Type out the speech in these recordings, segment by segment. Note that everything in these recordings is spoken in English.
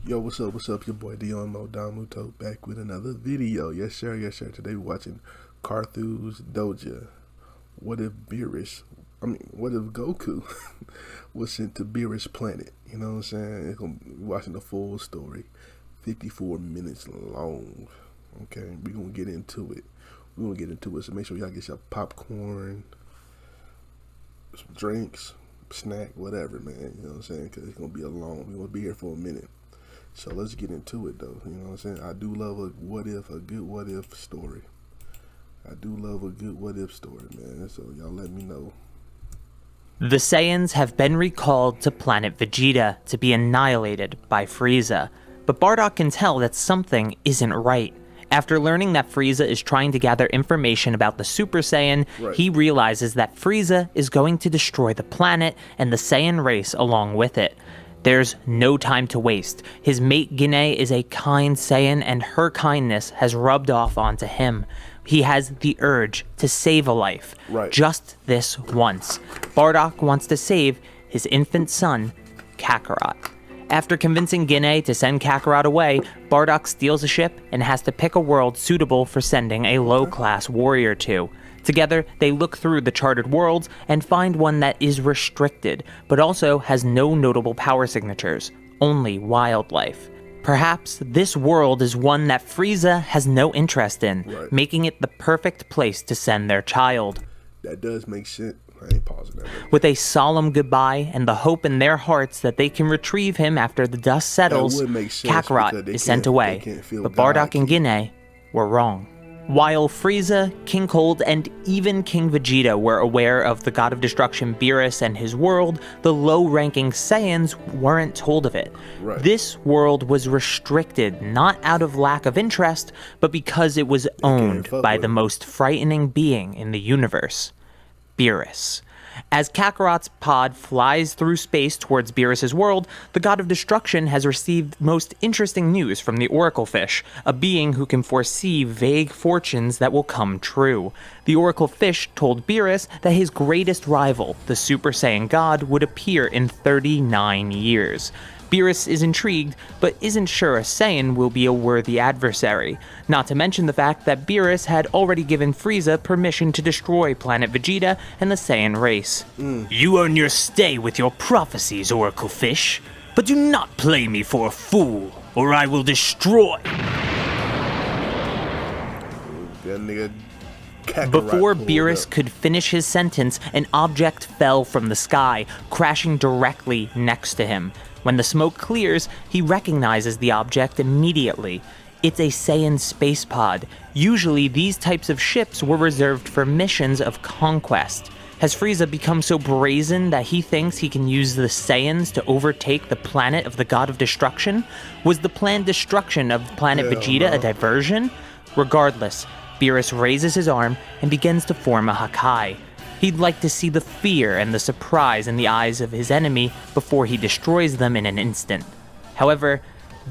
Yo, what's up, Your boy Domuto back with another video. Yes, sir. Today we're watching Carthu's Doja. What if Goku was sent to Beerus planet? You know what I'm saying? We're watching the full story. 54 minutes long. Okay, we're going to get into it. So make sure y'all get your popcorn, some drinks, snack, whatever, man. You know what I'm saying? Because it's going to be we're going to be here for a minute. So let's get into it, though. You know what I'm saying? I do love a good what if story. Man. So y'all let me know. The Saiyans have been recalled to planet Vegeta to be annihilated by Frieza. But Bardock can tell that something isn't right. After learning that Frieza is trying to gather information about the Super Saiyan, he realizes that Frieza is going to destroy the planet and the Saiyan race along with it. There's no time to waste. His mate Guinea is a kind Saiyan, and her kindness has rubbed off onto him. He has the urge to save a life. Just this once. Bardock wants to save his infant son, Kakarot. After convincing Guinea to send Kakarot away, Bardock steals a ship and has to pick a world suitable for sending a low-class warrior to. Together, they look through the charted worlds and find one that is restricted, but also has no notable power signatures, only wildlife. Perhaps this world is one that Frieza has no interest in, making it the perfect place to send their child. That does make sense. I ain't pausing that. With a solemn goodbye and the hope in their hearts that they can retrieve him after the dust settles, Kakarot is sent away, but Bardock and Guinea were wrong. While Frieza, King Cold, and even King Vegeta were aware of the God of Destruction Beerus and his world, the low-ranking Saiyans weren't told of it. This world was restricted not out of lack of interest, but because it was owned by the most frightening being in the universe, Beerus. As Kakarot's pod flies through space towards Beerus' world, the God of Destruction has received most interesting news from the Oracle Fish, a being who can foresee vague fortunes that will come true. The Oracle Fish told Beerus that his greatest rival, the Super Saiyan God, would appear in 39 years. Beerus is intrigued, but isn't sure a Saiyan will be a worthy adversary. Not to mention the fact that Beerus had already given Frieza permission to destroy planet Vegeta and the Saiyan race. You earn your stay with your prophecies, Oracle Fish. But do not play me for a fool, or I will destroy. Before Beerus could finish his sentence, an object fell from the sky, crashing directly next to him. When the smoke clears, he recognizes the object immediately. It's a Saiyan space pod. Usually, these types of ships were reserved for missions of conquest. Has Frieza become so brazen that he thinks he can use the Saiyans to overtake the planet of the God of Destruction? Was the planned destruction of planet Vegeta a diversion? Regardless, Beerus raises his arm and begins to form a Hakai. He'd like to see the fear and the surprise in the eyes of his enemy before he destroys them in an instant. However,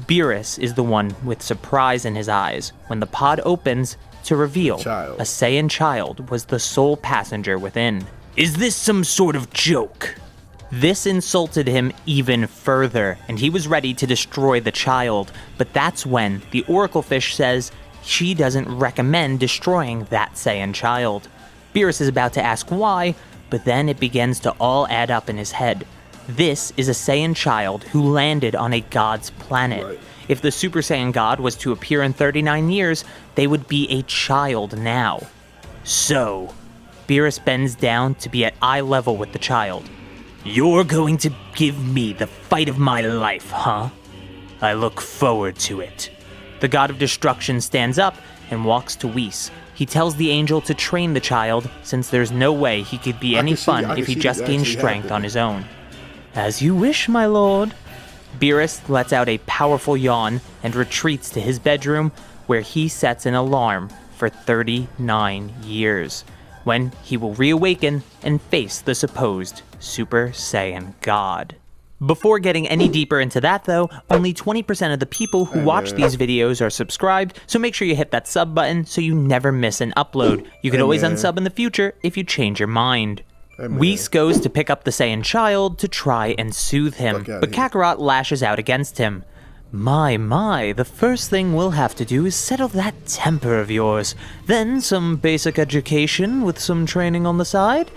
Beerus is the one with surprise in his eyes when the pod opens to reveal a Saiyan child was the sole passenger within. Is this some sort of joke? This insulted him even further, and he was ready to destroy the child, but that's when the Oracle Fish says she doesn't recommend destroying that Saiyan child. Beerus is about to ask why, but then it begins to all add up in his head. This is a Saiyan child who landed on a god's planet. If the Super Saiyan God was to appear in 39 years, they would be a child now. So, Beerus bends down to be at eye level with the child. You're going to give me the fight of my life, huh? I look forward to it. The God of Destruction stands up and walks to Whis. He tells the angel to train the child, since there's no way he could be any fun if he just gained strength on his own. As you wish, my lord. Beerus lets out a powerful yawn and retreats to his bedroom, where he sets an alarm for 39 years, when he will reawaken and face the supposed Super Saiyan God. Before getting any deeper into that though, only 20% of the people who watch these videos are subscribed, so make sure you hit that sub button so you never miss an upload. You can always unsub in the future if you change your mind. Whis goes to pick up the Saiyan child to try and soothe him, but Kakarot lashes out against him. My, the first thing we'll have to do is settle that temper of yours. Then some basic education with some training on the side.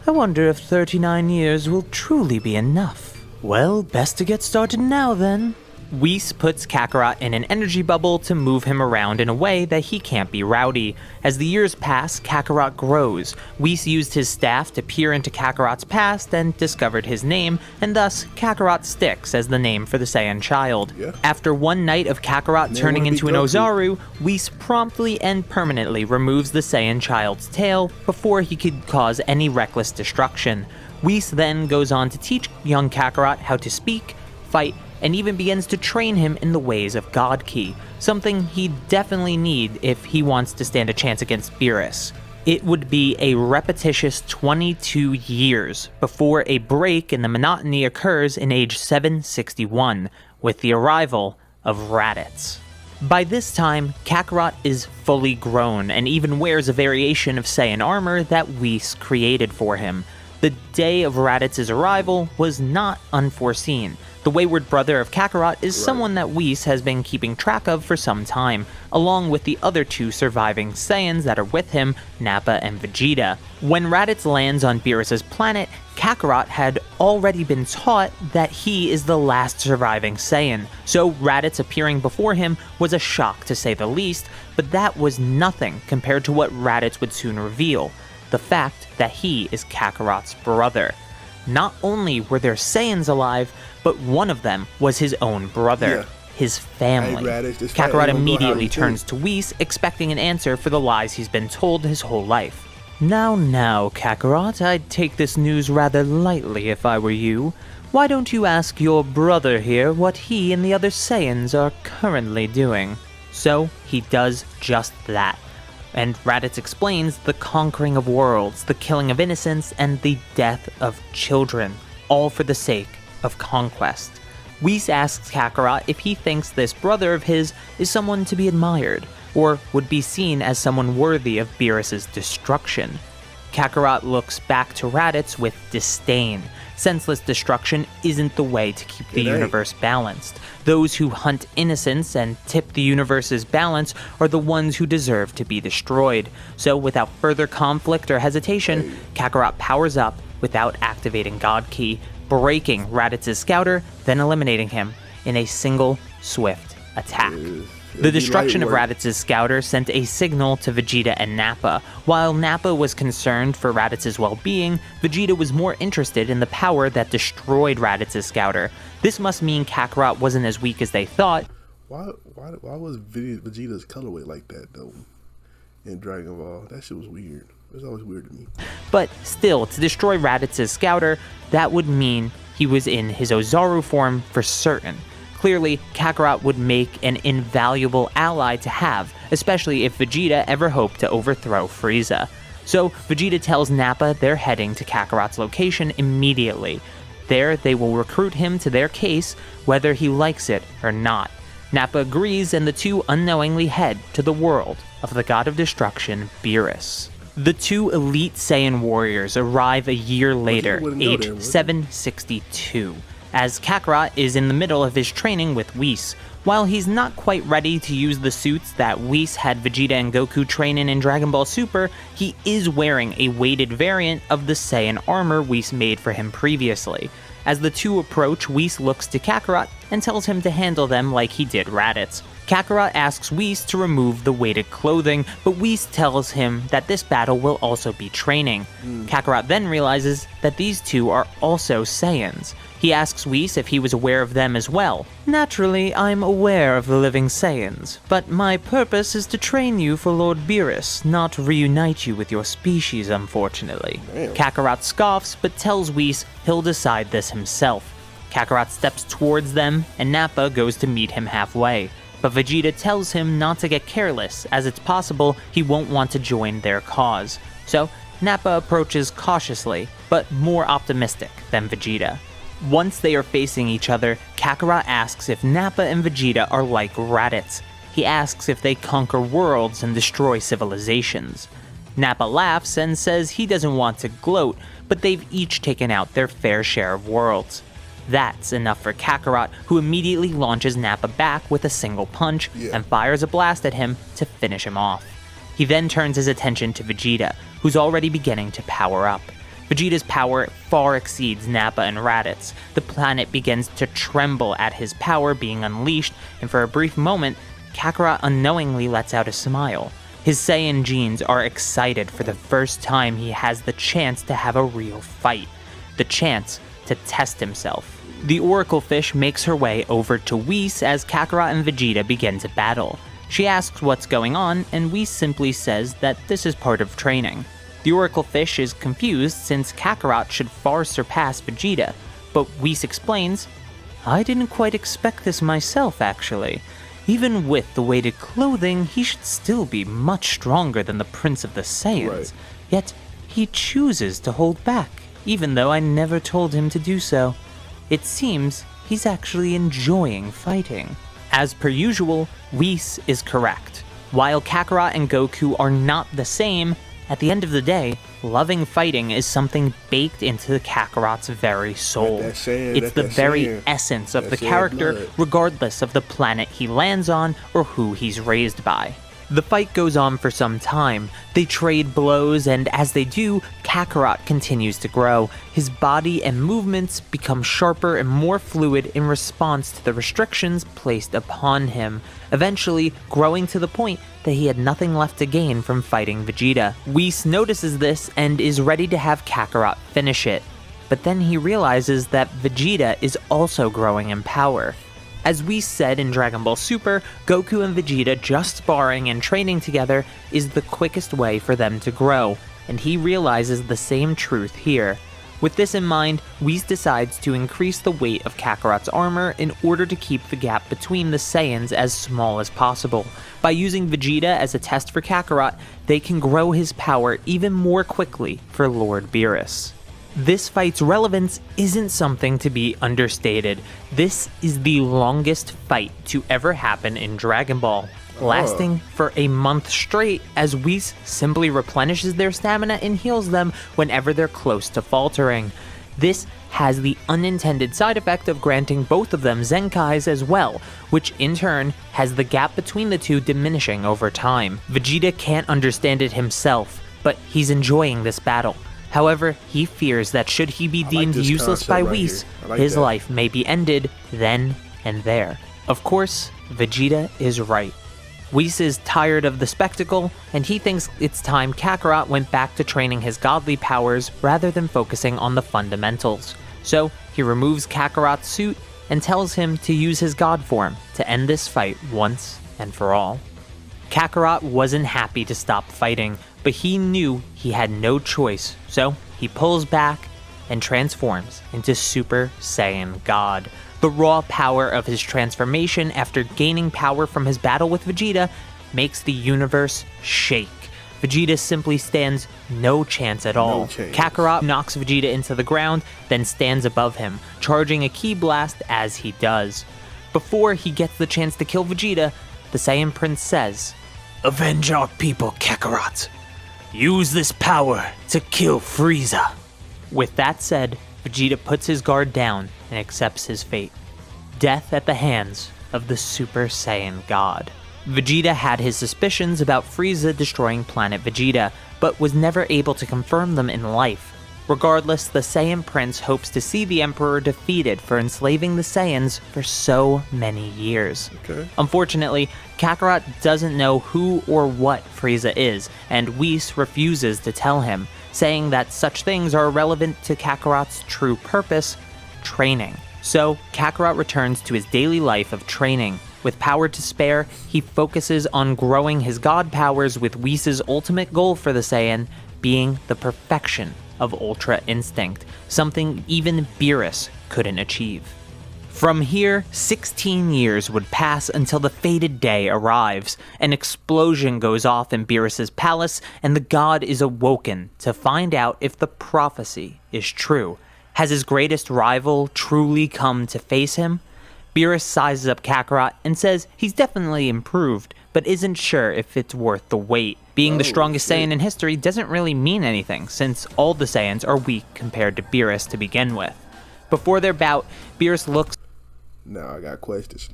I wonder if 39 years will truly be enough. Well, best to get started now then. Whis puts Kakarot in an energy bubble to move him around in a way that he can't be rowdy. As the years pass, Kakarot grows. Whis used his staff to peer into Kakarot's past and discovered his name, and thus Kakarot sticks as the name for the Saiyan child. Yeah. After one night of Kakarot turning into an Ozaru, Whis promptly and permanently removes the Saiyan child's tail before he could cause any reckless destruction. Whis then goes on to teach young Kakarot how to speak, fight, and even begins to train him in the ways of God Ki, something he'd definitely need if he wants to stand a chance against Beerus. It would be a repetitious 22 years before a break in the monotony occurs in age 761, with the arrival of Raditz. By this time, Kakarot is fully grown and even wears a variation of Saiyan armor that Whis created for him. The day of Raditz's arrival was not unforeseen. The wayward brother of Kakarot is someone that Whis has been keeping track of for some time, along with the other two surviving Saiyans that are with him, Nappa and Vegeta. When Raditz lands on Beerus' planet, Kakarot had already been taught that he is the last surviving Saiyan, so Raditz appearing before him was a shock to say the least, but that was nothing compared to what Raditz would soon reveal, the fact that he is Kakarot's brother. Not only were there Saiyans alive, but one of them was his own brother, his family. Kakarot immediately turns to Whis, expecting an answer for the lies he's been told his whole life. Now, Kakarot, I'd take this news rather lightly if I were you. Why don't you ask your brother here what he and the other Saiyans are currently doing? So, he does just that. And Raditz explains the conquering of worlds, the killing of innocents, and the death of children, all for the sake of conquest. Whis asks Kakarot if he thinks this brother of his is someone to be admired, or would be seen as someone worthy of Beerus' destruction. Kakarot looks back to Raditz with disdain. Senseless destruction isn't the way to keep the universe balanced. Those who hunt innocence and tip the universe's balance are the ones who deserve to be destroyed. So without further conflict or hesitation, Kakarot powers up without activating God Ki, breaking Raditz's scouter, then eliminating him in a single, swift attack. The destruction of Raditz's scouter sent a signal to Vegeta and Nappa. While Nappa was concerned for Raditz's well-being, Vegeta was more interested in the power that destroyed Raditz's scouter. This must mean Kakarot wasn't as weak as they thought. Why was Vegeta's colorway like that, though, in Dragon Ball? That shit was weird. It was always weird to me. But still, to destroy Raditz's scouter, that would mean he was in his Ozaru form for certain. Clearly, Kakarot would make an invaluable ally to have, especially if Vegeta ever hoped to overthrow Frieza. So, Vegeta tells Nappa they're heading to Kakarot's location immediately. There, they will recruit him to their case, whether he likes it or not. Nappa agrees, and the two unknowingly head to the world of the god of destruction, Beerus. The two elite Saiyan warriors arrive a year later, age 762. As Kakarot is in the middle of his training with Whis. While he's not quite ready to use the suits that Whis had Vegeta and Goku train in Dragon Ball Super, he is wearing a weighted variant of the Saiyan armor Whis made for him previously. As the two approach, Whis looks to Kakarot and tells him to handle them like he did Raditz. Kakarot asks Whis to remove the weighted clothing, but Whis tells him that this battle will also be training. Kakarot then realizes that these two are also Saiyans. He asks Whis if he was aware of them as well. Naturally, I'm aware of the living Saiyans, but my purpose is to train you for Lord Beerus, not reunite you with your species, unfortunately. Kakarot scoffs, but tells Whis he'll decide this himself. Kakarot steps towards them, and Nappa goes to meet him halfway. But Vegeta tells him not to get careless, as it's possible he won't want to join their cause. So, Nappa approaches cautiously, but more optimistic than Vegeta. Once they are facing each other, Kakarot asks if Nappa and Vegeta are like Raditz. He asks if they conquer worlds and destroy civilizations. Nappa laughs and says he doesn't want to gloat, but they've each taken out their fair share of worlds. That's enough for Kakarot, who immediately launches Nappa back with a single punch and fires a blast at him to finish him off. He then turns his attention to Vegeta, who's already beginning to power up. Vegeta's power far exceeds Nappa and Raditz. The planet begins to tremble at his power being unleashed, and for a brief moment, Kakarot unknowingly lets out a smile. His Saiyan genes are excited for the first time he has the chance to have a real fight. The chance to test himself. The Oracle Fish makes her way over to Whis as Kakarot and Vegeta begin to battle. She asks what's going on, and Whis simply says that this is part of training. The Oracle Fish is confused since Kakarot should far surpass Vegeta, but Whis explains, "I didn't quite expect this myself, actually. Even with the weighted clothing, he should still be much stronger than the Prince of the Saiyans. Right. Yet, he chooses to hold back, even though I never told him to do so. It seems he's actually enjoying fighting." As per usual, Whis is correct. While Kakarot and Goku are not the same, at the end of the day, loving fighting is something baked into Kakarot's very soul. It's the very essence of the character, regardless of the planet he lands on or who he's raised by. The fight goes on for some time. They trade blows, and as they do, Kakarot continues to grow. His body and movements become sharper and more fluid in response to the restrictions placed upon him, eventually growing to the point that he had nothing left to gain from fighting Vegeta. Whis notices this and is ready to have Kakarot finish it, but then he realizes that Vegeta is also growing in power. As we said in Dragon Ball Super, Goku and Vegeta just sparring and training together is the quickest way for them to grow, and he realizes the same truth here. With this in mind, Whis decides to increase the weight of Kakarot's armor in order to keep the gap between the Saiyans as small as possible. By using Vegeta as a test for Kakarot, they can grow his power even more quickly for Lord Beerus. This fight's relevance isn't something to be understated. This is the longest fight to ever happen in Dragon Ball, lasting for a month straight as Whis simply replenishes their stamina and heals them whenever they're close to faltering. This has the unintended side effect of granting both of them Zenkais as well, which in turn has the gap between the two diminishing over time. Vegeta can't understand it himself, but he's enjoying this battle. However, he fears that should he be deemed useless by Whis, his life may be ended then and there. Of course, Vegeta is right. Whis is tired of the spectacle, and he thinks it's time Kakarot went back to training his godly powers rather than focusing on the fundamentals. So, he removes Kakarot's suit and tells him to use his god form to end this fight once and for all. Kakarot wasn't happy to stop fighting, but he knew he had no choice, so he pulls back and transforms into Super Saiyan God. The raw power of his transformation after gaining power from his battle with Vegeta makes the universe shake. Vegeta simply stands no chance at all. Kakarot knocks Vegeta into the ground, then stands above him, charging a ki blast as he does. Before he gets the chance to kill Vegeta, the Saiyan Prince says, "Avenge our people, Kakarot. Use this power to kill Frieza." With that said, Vegeta puts his guard down and accepts his fate. Death at the hands of the Super Saiyan God. Vegeta had his suspicions about Frieza destroying planet Vegeta, but was never able to confirm them in life. Regardless, the Saiyan Prince hopes to see the Emperor defeated for enslaving the Saiyans for so many years. Unfortunately, Kakarot doesn't know who or what Frieza is, and Whis refuses to tell him, saying that such things are irrelevant to Kakarot's true purpose, training. So, Kakarot returns to his daily life of training. With power to spare, he focuses on growing his god powers with Whis' ultimate goal for the Saiyan being the perfection of Ultra Instinct, something even Beerus couldn't achieve. From here, 16 years would pass until the fated day arrives. An explosion goes off in Beerus' palace, and the god is awoken to find out if the prophecy is true. Has his greatest rival truly come to face him? Beerus sizes up Kakarot and says he's definitely improved, but isn't sure if it's worth the wait. Being the strongest Saiyan in history doesn't really mean anything, since all the Saiyans are weak compared to Beerus to begin with. Before their bout, Beerus looks... Now I got questions.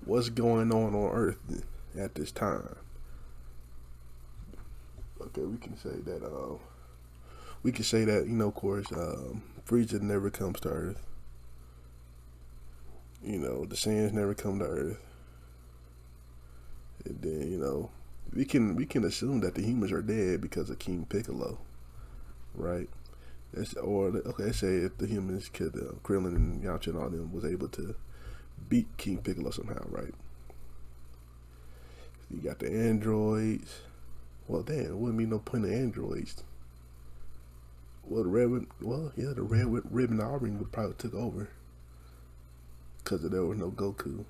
What's going on Earth at this time? Okay, we can say that, of course, Frieza never comes to Earth. The Saiyans never come to Earth. And then, we can assume that the humans are dead because of King Piccolo, right? Let's say if the humans could, Krillin and Yamcha and all them was able to beat King Piccolo somehow, right? You got the androids. Well, damn, it wouldn't be no point of androids. Well, the red ribbon Auburn would probably took over because there was no Goku.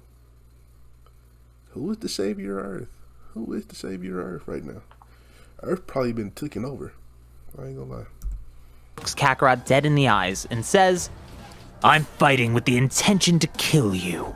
Who is the savior of Earth? Who is the savior of Earth right now? Earth probably been taken over. I ain't gonna lie. Looks Kakarot dead in the eyes and says, I'm fighting with the intention to kill you.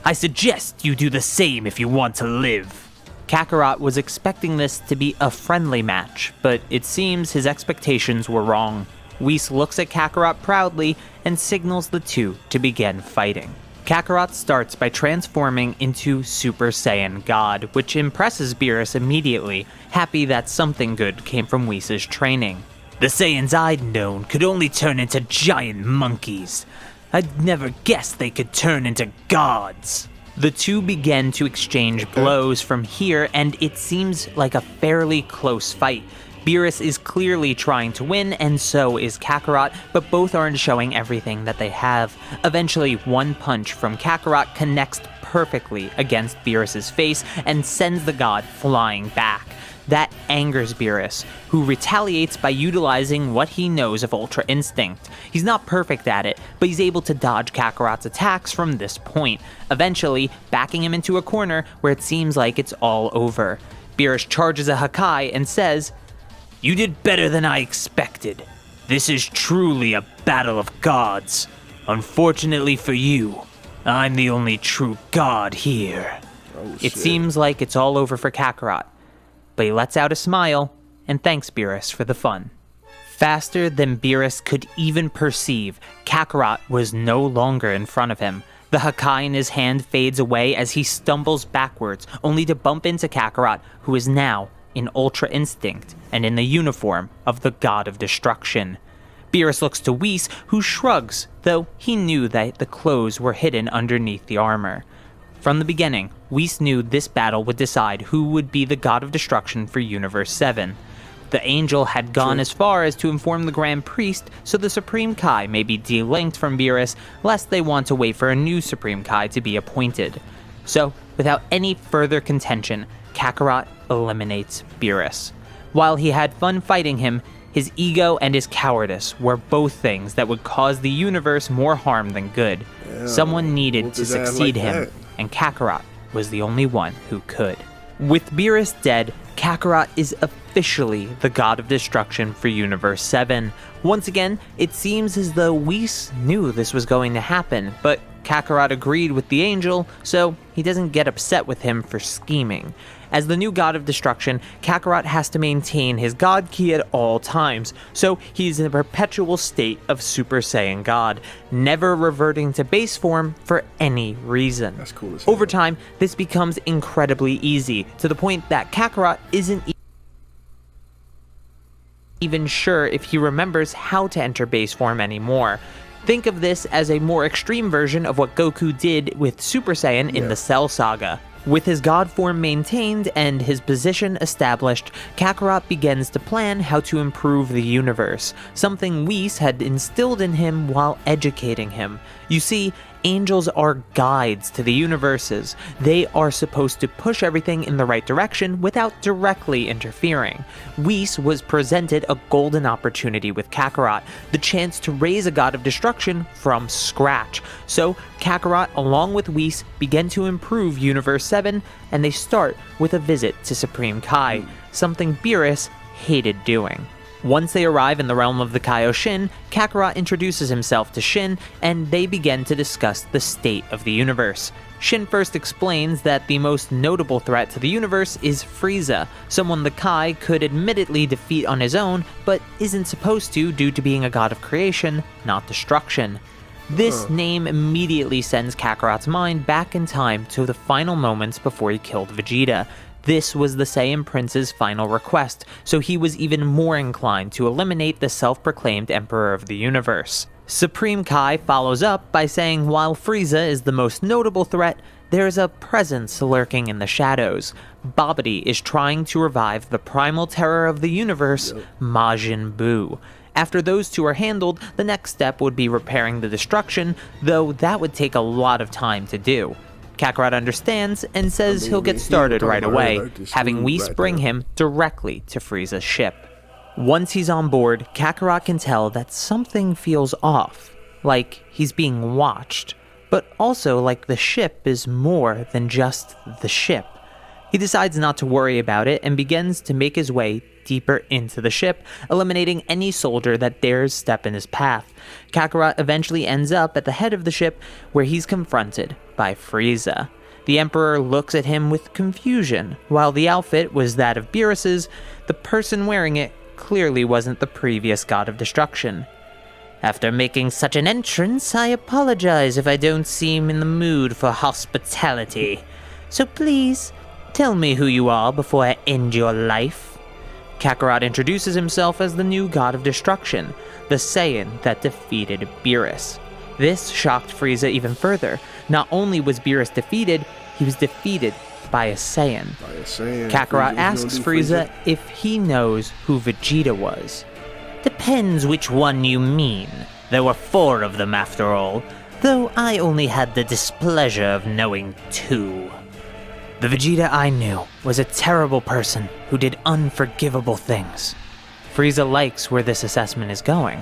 I suggest you do the same if you want to live. Kakarot was expecting this to be a friendly match, but it seems his expectations were wrong. Whis looks at Kakarot proudly and signals the two to begin fighting. Kakarot starts by transforming into Super Saiyan God, which impresses Beerus immediately, happy that something good came from Whis' training. The Saiyans I'd known could only turn into giant monkeys. I'd never guessed they could turn into gods. The two begin to exchange blows from here, and it seems like a fairly close fight. Beerus is clearly trying to win, and so is Kakarot, but both aren't showing everything that they have. Eventually, one punch from Kakarot connects perfectly against Beerus' face and sends the god flying back. That angers Beerus, who retaliates by utilizing what he knows of Ultra Instinct. He's not perfect at it, but he's able to dodge Kakarot's attacks from this point, eventually backing him into a corner where it seems like it's all over. Beerus charges a Hakai and says, You did better than I expected. This is truly a battle of gods. Unfortunately for you, I'm the only true god here. It seems like it's all over for Kakarot, but he lets out a smile and thanks Beerus for the fun. Faster than Beerus could even perceive, Kakarot was no longer in front of him. The Hakai in his hand fades away as he stumbles backwards, only to bump into Kakarot, who is now in Ultra Instinct and in the uniform of the God of Destruction. Beerus looks to Whis, who shrugs, though he knew that the clothes were hidden underneath the armor. From the beginning, Whis knew this battle would decide who would be the God of Destruction for Universe 7. The Angel had gone as far as to inform the Grand Priest so the Supreme Kai may be delinked from Beerus, lest they want to wait for a new Supreme Kai to be appointed. So, without any further contention, Kakarot eliminates Beerus. While he had fun fighting him, his ego and his cowardice were both things that would cause the universe more harm than good. Someone needed to succeed him, and Kakarot was the only one who could. With Beerus dead, Kakarot is officially the God of Destruction for Universe 7. Once again, it seems as though Whis knew this was going to happen, but Kakarot agreed with the Angel, so he doesn't get upset with him for scheming. As the new God of Destruction, Kakarot has to maintain his God Ki at all times, so he's in a perpetual state of Super Saiyan God, never reverting to base form for any reason. That's cool as hell. Over hell. time, this becomes incredibly easy, to the point that Kakarot isn't even sure if he remembers how to enter base form anymore. Think of this as a more extreme version of what Goku did with Super Saiyan in the Cell Saga. With his god form maintained and his position established, Kakarot begins to plan how to improve the universe, something Whis had instilled in him while educating him. You see, angels are guides to the universes. They are supposed to push everything in the right direction without directly interfering. Whis was presented a golden opportunity with Kakarot, the chance to raise a god of destruction from scratch. So Kakarot, along with Whis, begin to improve Universe 7, and they start with a visit to Supreme Kai, something Beerus hated doing. Once they arrive in the realm of the Kaioshin, Kakarot introduces himself to Shin, and they begin to discuss the state of the universe. Shin first explains that the most notable threat to the universe is Frieza, someone the Kai could admittedly defeat on his own, but isn't supposed to due to being a god of creation, not destruction. This name immediately sends Kakarot's mind back in time to the final moments before he killed Vegeta. This was the Saiyan Prince's final request, so he was even more inclined to eliminate the self-proclaimed Emperor of the Universe. Supreme Kai follows up by saying while Frieza is the most notable threat, there is a presence lurking in the shadows. Babidi is trying to revive the primal terror of the universe, Majin Buu. After those two are handled, the next step would be repairing the destruction, though that would take a lot of time to do. Kakarot understands and says he'll get started right away, having Whis bring him directly to Frieza's ship. Once he's on board, Kakarot can tell that something feels off, like he's being watched, but also like the ship is more than just the ship. He decides not to worry about it and begins to make his way deeper into the ship, eliminating any soldier that dares step in his path. Kakarot eventually ends up at the head of the ship, where he's confronted by Frieza. The Emperor looks at him with confusion. While the outfit was that of Beerus's, the person wearing it clearly wasn't the previous god of destruction. After making such an entrance, I apologize if I don't seem in the mood for hospitality. So please, tell me who you are before I end your life. Kakarot introduces himself as the new god of destruction, the Saiyan that defeated Beerus. This shocked Frieza even further. Not only was Beerus defeated, he was defeated by a Saiyan. Kakarot asks Frieza if he knows who Vegeta was. Depends which one you mean. There were 4 of them after all, though I only had the displeasure of knowing 2. The Vegeta I knew was a terrible person who did unforgivable things. Frieza likes where this assessment is going.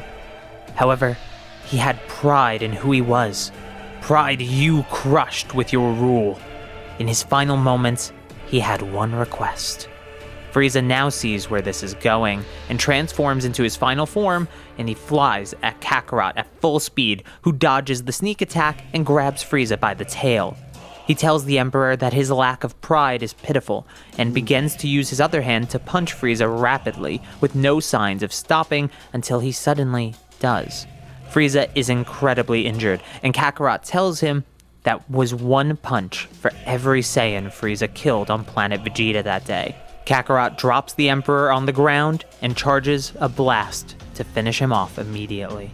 However, he had pride in who he was. Pride you crushed with your rule. In his final moments, he had one request. Frieza now sees where this is going and transforms into his final form, and he flies at Kakarot at full speed, who dodges the sneak attack and grabs Frieza by the tail. He tells the Emperor that his lack of pride is pitiful, and begins to use his other hand to punch Frieza rapidly, with no signs of stopping until he suddenly does. Frieza is incredibly injured, and Kakarot tells him that was one punch for every Saiyan Frieza killed on planet Vegeta that day. Kakarot drops the Emperor on the ground and charges a blast to finish him off immediately.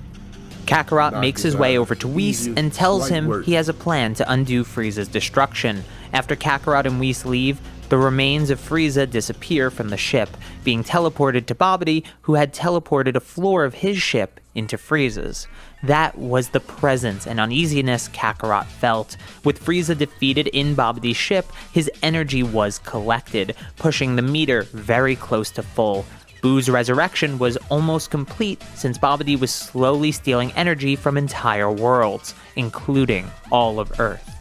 Kakarot makes his way over to Whis and tells him he has a plan to undo Frieza's destruction. After Kakarot and Whis leave, the remains of Frieza disappear from the ship, being teleported to Babidi, who had teleported a floor of his ship into Frieza's. That was the presence and uneasiness Kakarot felt. With Frieza defeated in Babidi's ship, his energy was collected, pushing the meter very close to full. Buu's resurrection was almost complete since Babidi was slowly stealing energy from entire worlds, including all of Earth.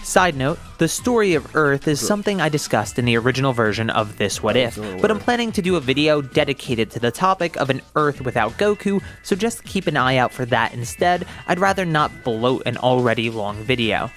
Side note, the story of Earth is something I discussed in the original version of This What If, but I'm planning to do a video dedicated to the topic of an Earth without Goku, so just keep an eye out for that instead. I'd rather not bloat an already long video.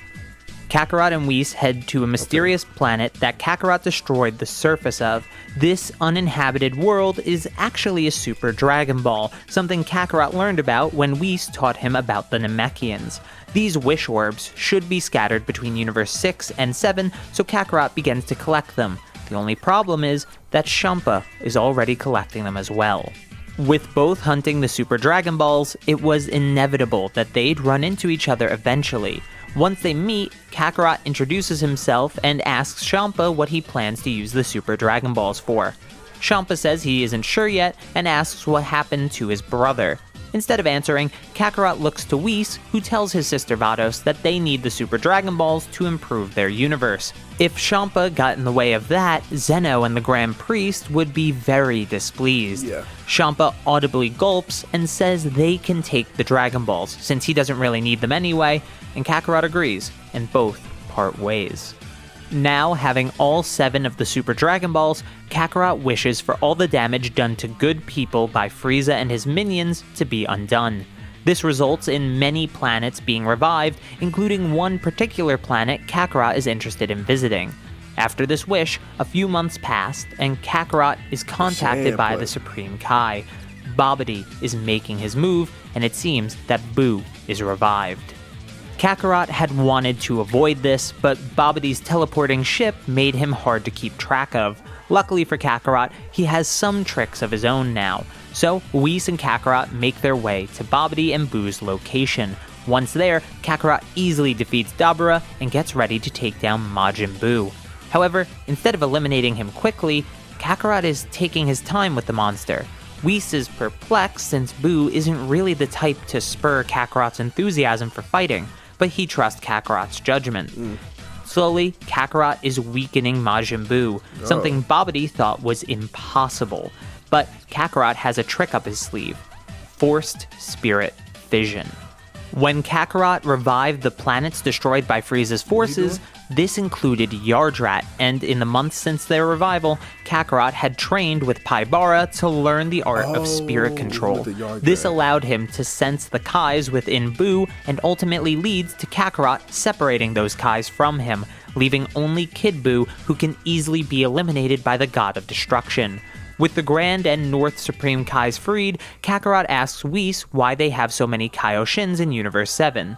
Kakarot and Whis head to a mysterious planet that Kakarot destroyed the surface of. This uninhabited world is actually a Super Dragon Ball, something Kakarot learned about when Whis taught him about the Namekians. These wish orbs should be scattered between Universe 6 and 7, so Kakarot begins to collect them. The only problem is that Champa is already collecting them as well. With both hunting the Super Dragon Balls, it was inevitable that they'd run into each other eventually. Once they meet, Kakarot introduces himself and asks Champa what he plans to use the Super Dragon Balls for. Champa says he isn't sure yet and asks what happened to his brother. Instead of answering, Kakarot looks to Whis, who tells his sister Vados that they need the Super Dragon Balls to improve their universe. If Champa got in the way of that, Zeno and the Grand Priest would be very displeased. Champa audibly gulps and says they can take the Dragon Balls, since he doesn't really need them anyway, and Kakarot agrees, and both part ways. Now, having all 7 of the Super Dragon Balls, Kakarot wishes for all the damage done to good people by Frieza and his minions to be undone. This results in many planets being revived, including one particular planet Kakarot is interested in visiting. After this wish, a few months pass, and Kakarot is contacted by the Supreme Kai. Babidi is making his move, and it seems that Buu is revived. Kakarot had wanted to avoid this, but Babidi's teleporting ship made him hard to keep track of. Luckily for Kakarot, he has some tricks of his own now. So, Whis and Kakarot make their way to Babidi and Buu's location. Once there, Kakarot easily defeats Dabura and gets ready to take down Majin Buu. However, instead of eliminating him quickly, Kakarot is taking his time with the monster. Whis is perplexed since Buu isn't really the type to spur Kakarot's enthusiasm for fighting, but he trusts Kakarot's judgment. Slowly, Kakarot is weakening Majin Buu, something Babidi thought was impossible. But Kakarot has a trick up his sleeve: forced spirit fission. When Kakarot revived the planets destroyed by Frieza's forces, this included Yardrat, and in the months since their revival, Kakarot had trained with Paibara to learn the art of spirit control. This allowed him to sense the Kais within Buu, and ultimately leads to Kakarot separating those Kais from him, leaving only Kid Buu, who can easily be eliminated by the God of Destruction. With the Grand and North Supreme Kais freed, Kakarot asks Whis why they have so many Kaioshins in Universe 7.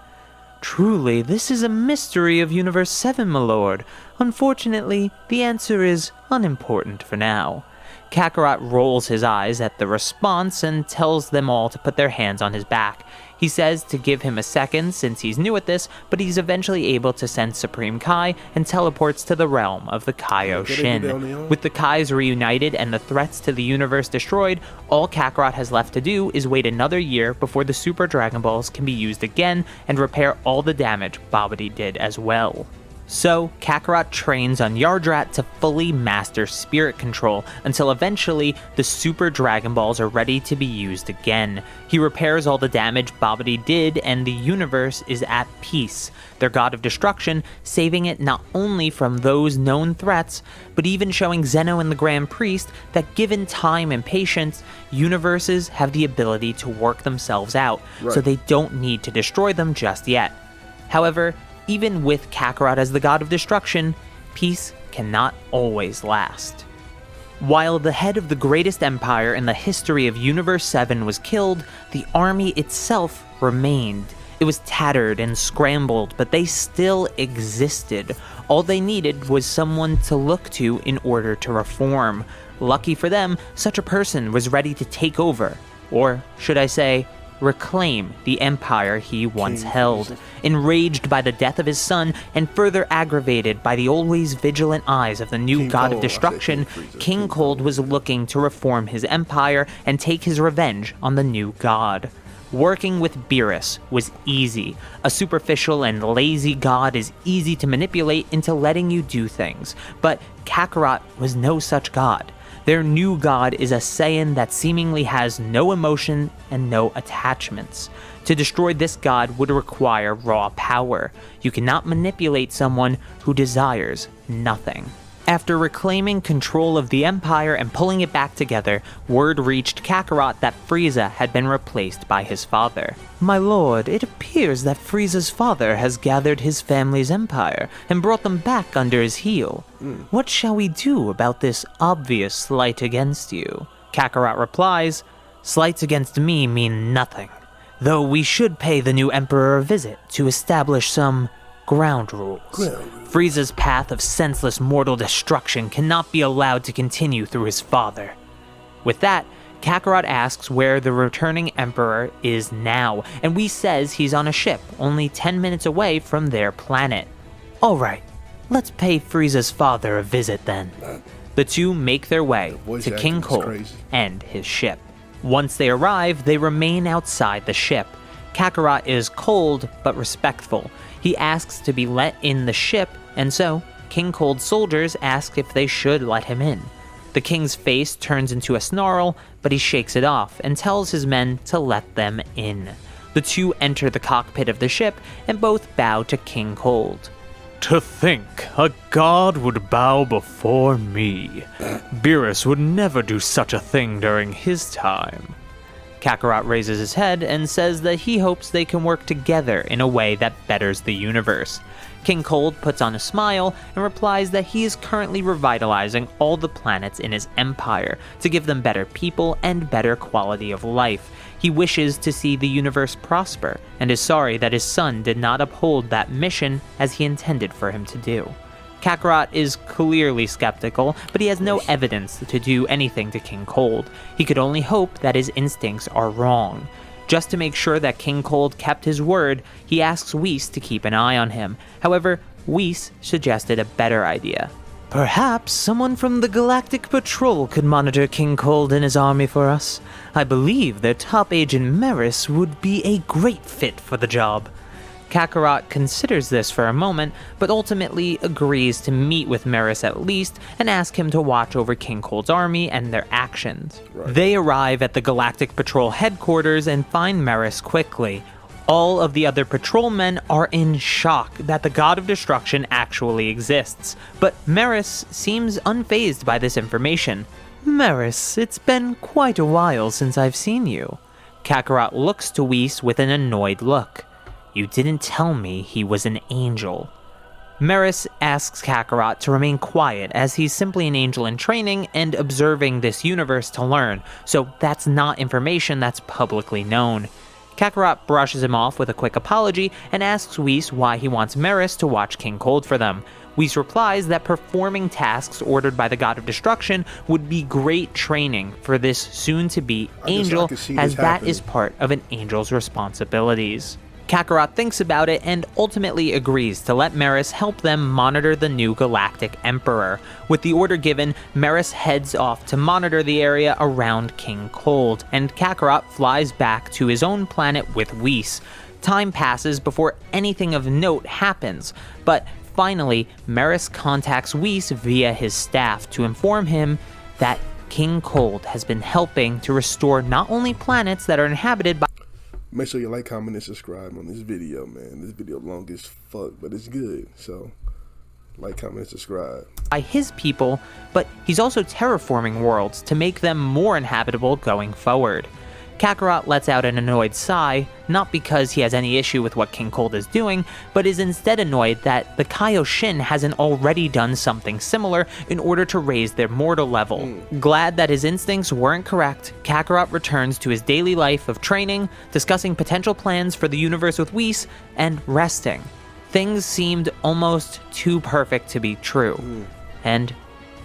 "Truly, this is a mystery of Universe 7, my lord. Unfortunately, the answer is unimportant for now." Kakarot rolls his eyes at the response and tells them all to put their hands on his back. He says to give him a second since he's new at this, but he's eventually able to sense Supreme Kai and teleports to the realm of the Kaioshin. With the Kais reunited and the threats to the universe destroyed, all Kakarot has left to do is wait another year before the Super Dragon Balls can be used again and repair all the damage Babidi did as well. So, Kakarot trains on Yardrat to fully master spirit control until eventually the Super Dragon Balls are ready to be used again. He repairs all the damage Babidi did and the universe is at peace, their God of Destruction saving it not only from those known threats, but even showing Zeno and the Grand Priest that given time and patience, universes have the ability to work themselves out, so they don't need to destroy them just yet. However, even with Kakarot as the God of Destruction, peace cannot always last. While the head of the greatest empire in the history of Universe 7 was killed, the army itself remained. It was tattered and scrambled, but they still existed. All they needed was someone to look to in order to reform. Lucky for them, such a person was ready to take over, or should I say, reclaim the empire he once held. Enraged by the death of his son and further aggravated by the always vigilant eyes of the new God of Destruction, King Cold was looking to reform his empire and take his revenge on the new god. Working with Beerus was easy. A superficial and lazy god is easy to manipulate into letting you do things, but Kakarot was no such god. Their new god is a Saiyan that seemingly has no emotion and no attachments. To destroy this god would require raw power. You cannot manipulate someone who desires nothing. After reclaiming control of the Empire and pulling it back together, word reached Kakarot that Frieza had been replaced by his father. "My lord, it appears that Frieza's father has gathered his family's empire and brought them back under his heel. What shall we do about this obvious slight against you?" Kakarot replies, "Slights against me mean nothing, though we should pay the new emperor a visit to establish some ground rules. Frieza's path of senseless mortal destruction cannot be allowed to continue through his father." With that, Kakarot asks where the returning emperor is now, and Whis says he's on a ship only 10 minutes away from their planet. "Alright, let's pay Frieza's father a visit then." The two make their way to King Cold and his ship. Once they arrive, they remain outside the ship. Kakarot is cold but respectful. He asks to be let in the ship, and so King Cold's soldiers ask if they should let him in. The king's face turns into a snarl, but he shakes it off and tells his men to let them in. The two enter the cockpit of the ship and both bow to King Cold. To think a god would bow before me. Beerus would never do such a thing during his time. Kakarot raises his head and says that he hopes they can work together in a way that betters the universe. King Cold puts on a smile and replies that he is currently revitalizing all the planets in his empire to give them better people and better quality of life. He wishes to see the universe prosper and is sorry that his son did not uphold that mission as he intended for him to do. Kakarot is clearly skeptical, but he has no evidence to do anything to King Cold. He could only hope that his instincts are wrong. Just to make sure that King Cold kept his word, he asks Whis to keep an eye on him. However, Whis suggested a better idea. Perhaps someone from the Galactic Patrol could monitor King Cold and his army for us. I believe their top agent Meris would be a great fit for the job. Kakarot considers this for a moment, but ultimately agrees to meet with Meris at least and ask him to watch over King Cold's army and their actions. Right. They arrive at the Galactic Patrol headquarters and find Meris quickly. All of the other patrolmen are in shock that the God of Destruction actually exists, but Meris seems unfazed by this information. Meris, it's been quite a while since I've seen you. Kakarot looks to Whis with an annoyed look. You didn't tell me he was an angel. Meris asks Kakarot to remain quiet as he's simply an angel in training and observing this universe to learn, so that's not information that's publicly known. Kakarot brushes him off with a quick apology and asks Whis why he wants Meris to watch King Cold for them. Whis replies that performing tasks ordered by the God of Destruction would be great training for this soon-to-be angel, as that is part of an angel's responsibilities. Kakarot thinks about it and ultimately agrees to let Meris help them monitor the new Galactic Emperor. With the order given, Meris heads off to monitor the area around King Cold, and Kakarot flies back to his own planet with Whis. Time passes before anything of note happens, but finally, Meris contacts Whis via his staff to inform him that King Cold has been helping to restore not only planets that are inhabited by... Make sure you like, comment, and subscribe on this video, man. This video long as fuck, but it's good. So, like, comment, and subscribe. By his people, but he's also terraforming worlds to make them more inhabitable going forward. Kakarot lets out an annoyed sigh, not because he has any issue with what King Cold is doing, but is instead annoyed that the Kaioshin hasn't already done something similar in order to raise their mortal level. Glad that his instincts weren't correct, Kakarot returns to his daily life of training, discussing potential plans for the universe with Whis, and resting. Things seemed almost too perfect to be true, and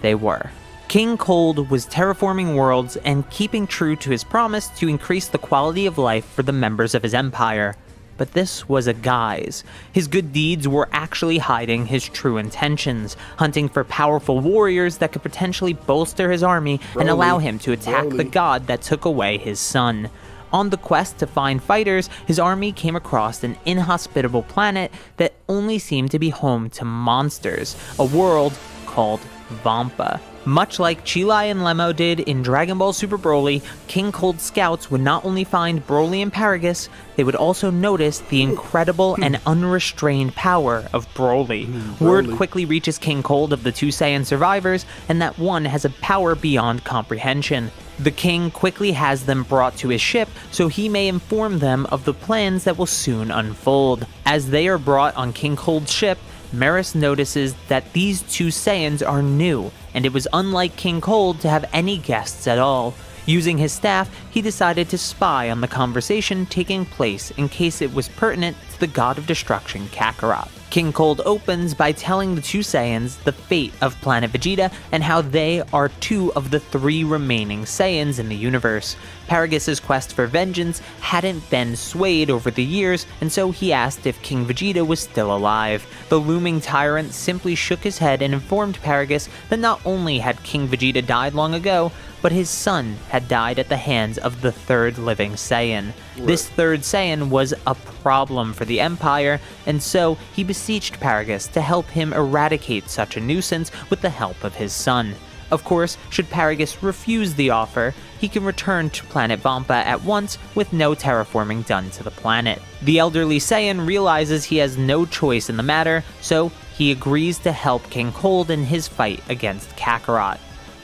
they were. King Cold was terraforming worlds and keeping true to his promise to increase the quality of life for the members of his empire. But this was a guise. His good deeds were actually hiding his true intentions, hunting for powerful warriors that could potentially bolster his army and allow him to attack the god that took away his son. On the quest to find fighters, his army came across an inhospitable planet that only seemed to be home to monsters, a world called Vampa. Much like Chilai and Lemo did in Dragon Ball Super Broly, King Cold's scouts would not only find Broly and Paragus, they would also notice the incredible and unrestrained power of Broly. Word quickly reaches King Cold of the two Saiyan survivors, and that one has a power beyond comprehension. The king quickly has them brought to his ship so he may inform them of the plans that will soon unfold. As they are brought on King Cold's ship, Meris notices that these two Saiyans are new, and it was unlike King Cold to have any guests at all. Using his staff, he decided to spy on the conversation taking place in case it was pertinent to the God of Destruction, Kakarot. King Cold opens by telling the two Saiyans the fate of planet Vegeta and how they are two of the three remaining Saiyans in the universe. Paragus' quest for vengeance hadn't been swayed over the years, and so he asked if King Vegeta was still alive. The looming tyrant simply shook his head and informed Paragus that not only had King Vegeta died long ago, but his son had died at the hands of the third living Saiyan. This third Saiyan was a problem for the Empire, and so he beseeched Paragus to help him eradicate such a nuisance with the help of his son. Of course, should Paragus refuse the offer, he can return to planet Vampa at once with no terraforming done to the planet. The elderly Saiyan realizes he has no choice in the matter, so he agrees to help King Cold in his fight against Kakarot.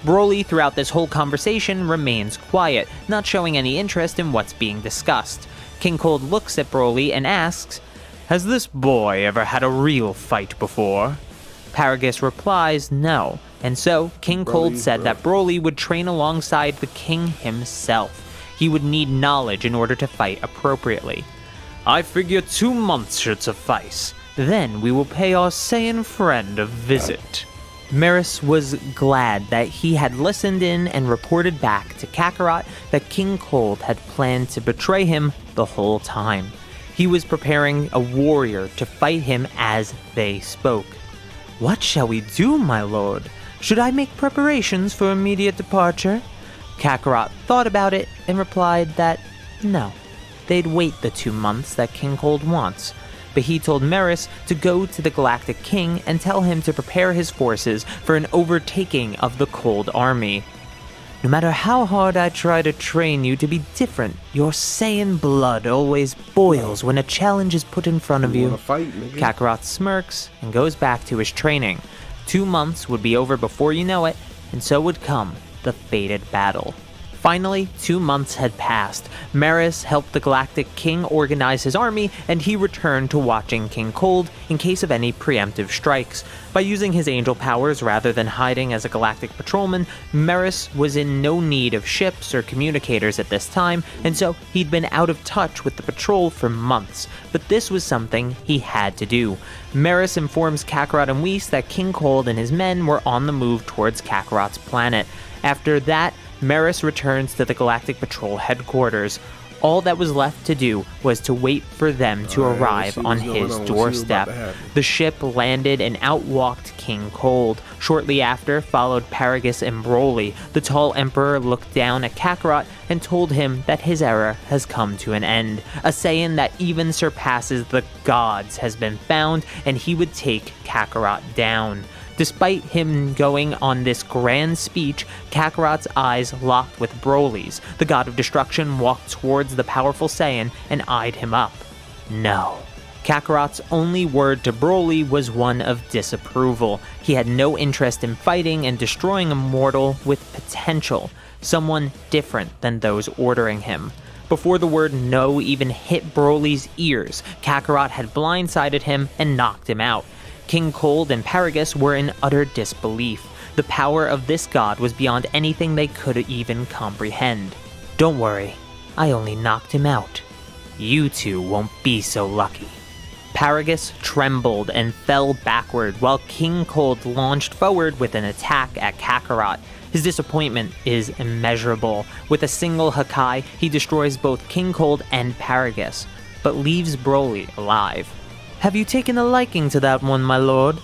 Broly, throughout this whole conversation, remains quiet, not showing any interest in what's being discussed. King Cold looks at Broly and asks, "Has this boy ever had a real fight before?" Paragus replies no, and so King Cold said that Broly would train alongside the king himself. He would need knowledge in order to fight appropriately. "I figure 2 months should suffice. Then we will pay our Saiyan friend a visit." Beerus was glad that he had listened in and reported back to Kakarot that King Cold had planned to betray him the whole time. He was preparing a warrior to fight him as they spoke. "What shall we do, my lord? Should I make preparations for immediate departure?" Kakarot thought about it and replied that no, they'd wait the 2 months that King Cold wants. But he told Beerus to go to the Galactic King and tell him to prepare his forces for an overtaking of the Cold Army. "No matter how hard I try to train you to be different, your Saiyan blood always boils when a challenge is put in front of you." Kakarot smirks and goes back to his training. 2 months would be over before you know it, and so would come the fated battle. Finally, 2 months had passed. Beerus helped the Galactic King organize his army, and he returned to watching King Cold in case of any preemptive strikes. By using his angel powers rather than hiding as a galactic patrolman, Beerus was in no need of ships or communicators at this time, and so he'd been out of touch with the patrol for months. But this was something he had to do. Beerus informs Kakarot and Whis that King Cold and his men were on the move towards Kakarot's planet. After that, Beerus returns to the Galactic Patrol headquarters. All that was left to do was to wait for them to arrive on his doorstep. The ship landed and out walked King Cold. Shortly after followed Paragus and Broly. The tall emperor looked down at Kakarot and told him that his era has come to an end. A Saiyan that even surpasses the gods has been found, and he would take Kakarot down. Despite him going on this grand speech, Kakarot's eyes locked with Broly's. The god of destruction walked towards the powerful Saiyan and eyed him up. No. Kakarot's only word to Broly was one of disapproval. He had no interest in fighting and destroying a mortal with potential, someone different than those ordering him. Before the word no even hit Broly's ears, Kakarot had blindsided him and knocked him out. King Cold and Paragus were in utter disbelief. The power of this god was beyond anything they could even comprehend. "Don't worry, I only knocked him out. You two won't be so lucky." Paragus trembled and fell backward while King Cold launched forward with an attack at Kakarot. His disappointment is immeasurable. With a single Hakai, he destroys both King Cold and Paragus, but leaves Broly alive. "Have you taken a liking to that one, my lord?"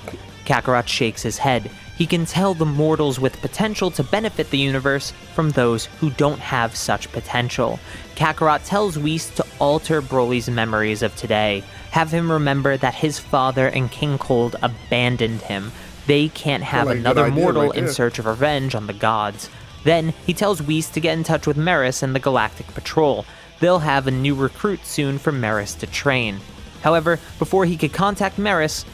Kakarot shakes his head. He can tell the mortals with potential to benefit the universe from those who don't have such potential. Kakarot tells Whis to alter Broly's memories of today. Have him remember that his father and King Cold abandoned him. They can't have another mortal in search of revenge on the gods. Then he tells Whis to get in touch with Beerus and the Galactic Patrol. They'll have a new recruit soon for Beerus to train. However, before he could contact Beerus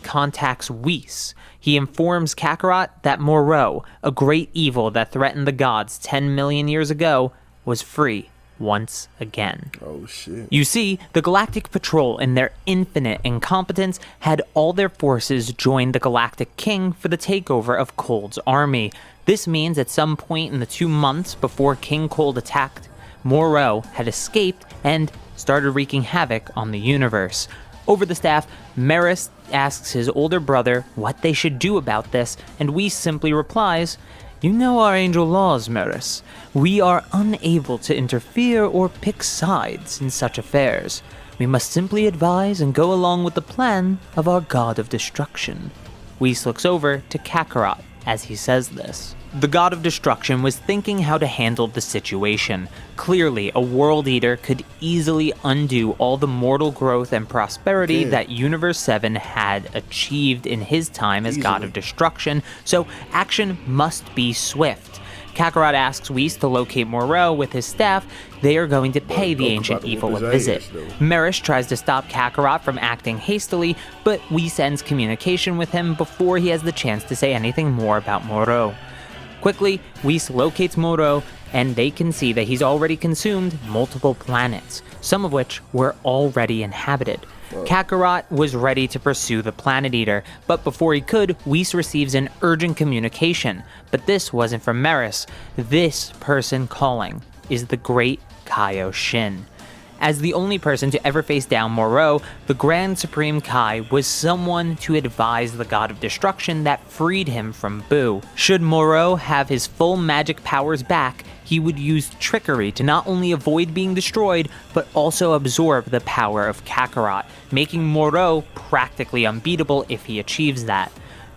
contacts Whis. He informs Kakarot that Moro, a great evil that threatened the gods 10 million years ago, was free once again. Oh shit. You see, the Galactic Patrol, in their infinite incompetence, had all their forces join the Galactic King for the takeover of Cold's army. This means at some point in the 2 months before King Cold attacked, Moro had escaped and started wreaking havoc on the universe. Over the staff, Beerus asks his older brother what they should do about this, and Whis simply replies, "You know our angel laws, Beerus. We are unable to interfere or pick sides in such affairs. We must simply advise and go along with the plan of our god of destruction." Whis looks over to Kakarot as he says this. The God of Destruction was thinking how to handle the situation. Clearly, a World Eater could easily undo all the mortal growth and prosperity that Universe 7 had achieved in his time as God of Destruction, so action must be swift. Kakarot asks Whis to locate Moro with his staff. They are going to pay the ancient evil a visit. Beerus tries to stop Kakarot from acting hastily, but Whis ends communication with him before he has the chance to say anything more about Moro. Quickly, Whis locates Moro, and they can see that he's already consumed multiple planets, some of which were already inhabited. Kakarot was ready to pursue the Planet Eater, but before he could, Whis receives an urgent communication. But this wasn't from Beerus. This person calling is the great Kaioshin. As the only person to ever face down Moro, the Grand Supreme Kai was someone to advise the God of Destruction that freed him from Buu. Should Moro have his full magic powers back, he would use trickery to not only avoid being destroyed, but also absorb the power of Kakarot, making Moro practically unbeatable if he achieves that.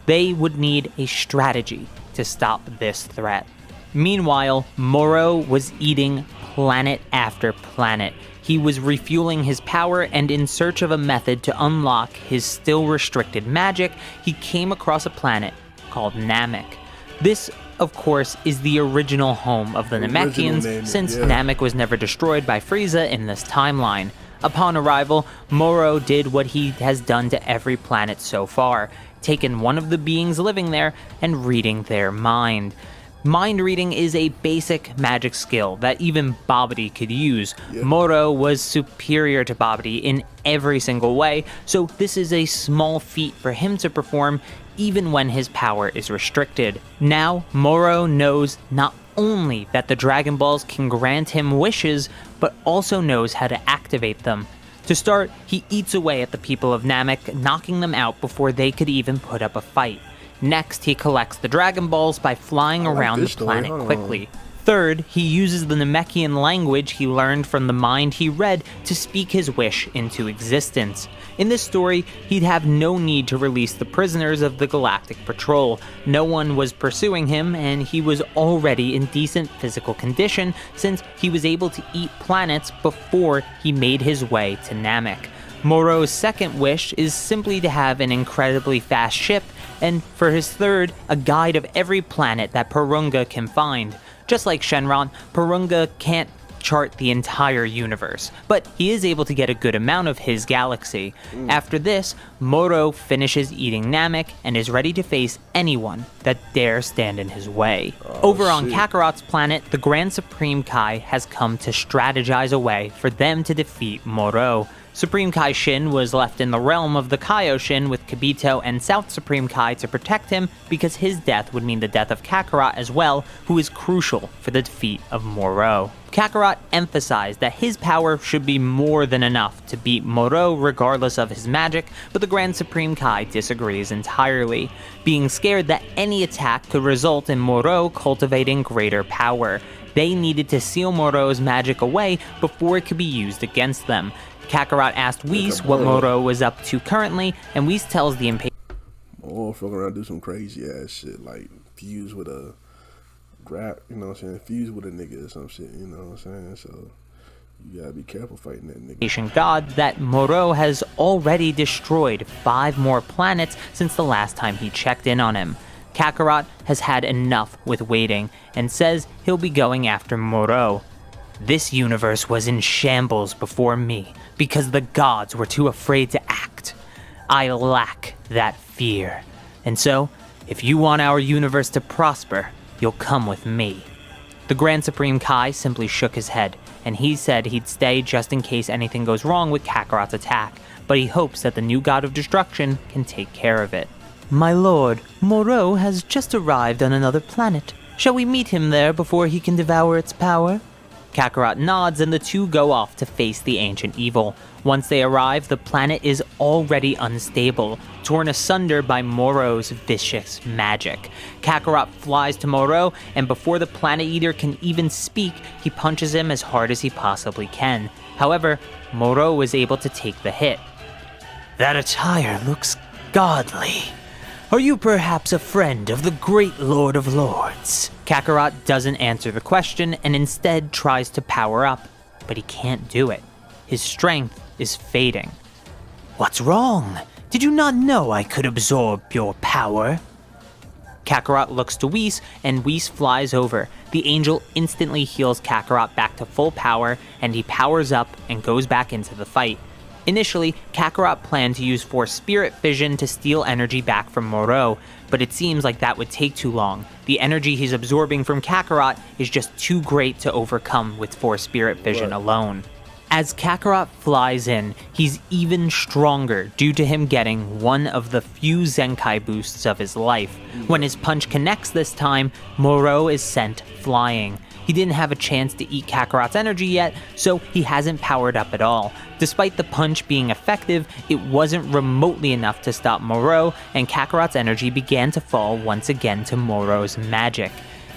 They would need a strategy to stop this threat. Meanwhile, Moro was eating planet after planet. He was refueling his power, and in search of a method to unlock his still restricted magic, he came across a planet called Namek. This, of course, is the original home of the Namekians, since Namek was never destroyed by Frieza in this timeline. Upon arrival, Moro did what he has done to every planet so far, taken one of the beings living there and reading their mind. Mind reading is a basic magic skill that even Babidi could use. Moro was superior to Babidi in every single way, so this is a small feat for him to perform even when his power is restricted. Now, Moro knows not only that the Dragon Balls can grant him wishes, but also knows how to activate them. To start, he eats away at the people of Namek, knocking them out before they could even put up a fight. Next, he collects the Dragon Balls by flying around the planet quickly. Third, he uses the Namekian language he learned from the mind he read to speak his wish into existence. In this story, he'd have no need to release the prisoners of the Galactic Patrol. No one was pursuing him, and he was already in decent physical condition since he was able to eat planets before he made his way to Namek. Moro's second wish is simply to have an incredibly fast ship, and for his third, a guide of every planet that Porunga can find. Just like Shenron, Porunga can't chart the entire universe, but he is able to get a good amount of his galaxy. After this, Moro finishes eating Namek and is ready to face anyone that dare stand in his way. Over on Kakarot's planet, the Grand Supreme Kai has come to strategize a way for them to defeat Moro. Supreme Kai Shin was left in the realm of the Kaioshin with Kibito and South Supreme Kai to protect him because his death would mean the death of Kakarot as well, who is crucial for the defeat of Moro. Kakarot emphasized that his power should be more than enough to beat Moro regardless of his magic, but the Grand Supreme Kai disagrees entirely, being scared that any attack could result in Moro cultivating greater power. They needed to seal Moro's magic away before it could be used against them. Kakarot asked Whis what Moro was up to currently, and Whis tells the impatient Moro fuck around do some crazy ass shit, like fuse with a grab, you know what I'm saying, fuse with a nigga or some shit, you know what I'm saying, so you gotta be careful fighting that nigga. God that Moro has already destroyed 5 more planets since the last time he checked in on him. Kakarot has had enough with waiting, and says he'll be going after Moro. This universe was in shambles before me, because the gods were too afraid to act. I lack that fear. And so, if you want our universe to prosper, you'll come with me. The Grand Supreme Kai simply shook his head, and he said he'd stay just in case anything goes wrong with Kakarot's attack, but he hopes that the new God of Destruction can take care of it. My lord, Moro has just arrived on another planet. Shall we meet him there before he can devour its power? Kakarot nods and the two go off to face the ancient evil. Once they arrive, the planet is already unstable, torn asunder by Moro's vicious magic. Kakarot flies to Moro, and before the Planet Eater can even speak, he punches him as hard as he possibly can. However, Moro was able to take the hit. That attire looks godly. Are you perhaps a friend of the great Lord of Lords? Kakarot doesn't answer the question and instead tries to power up, but he can't do it. His strength is fading. What's wrong? Did you not know I could absorb your power? Kakarot looks to Whis, and Whis flies over. The angel instantly heals Kakarot back to full power, and he powers up and goes back into the fight. Initially, Kakarot planned to use Force Spirit Fission to steal energy back from Moro, but it seems like that would take too long. The energy he's absorbing from Kakarot is just too great to overcome with Force Spirit Fission alone. As Kakarot flies in, he's even stronger due to him getting one of the few Zenkai boosts of his life. When his punch connects this time, Moro is sent flying. He didn't have a chance to eat Kakarot's energy yet, so he hasn't powered up at all. Despite the punch being effective, it wasn't remotely enough to stop Moro, and Kakarot's energy began to fall once again to Moro's magic.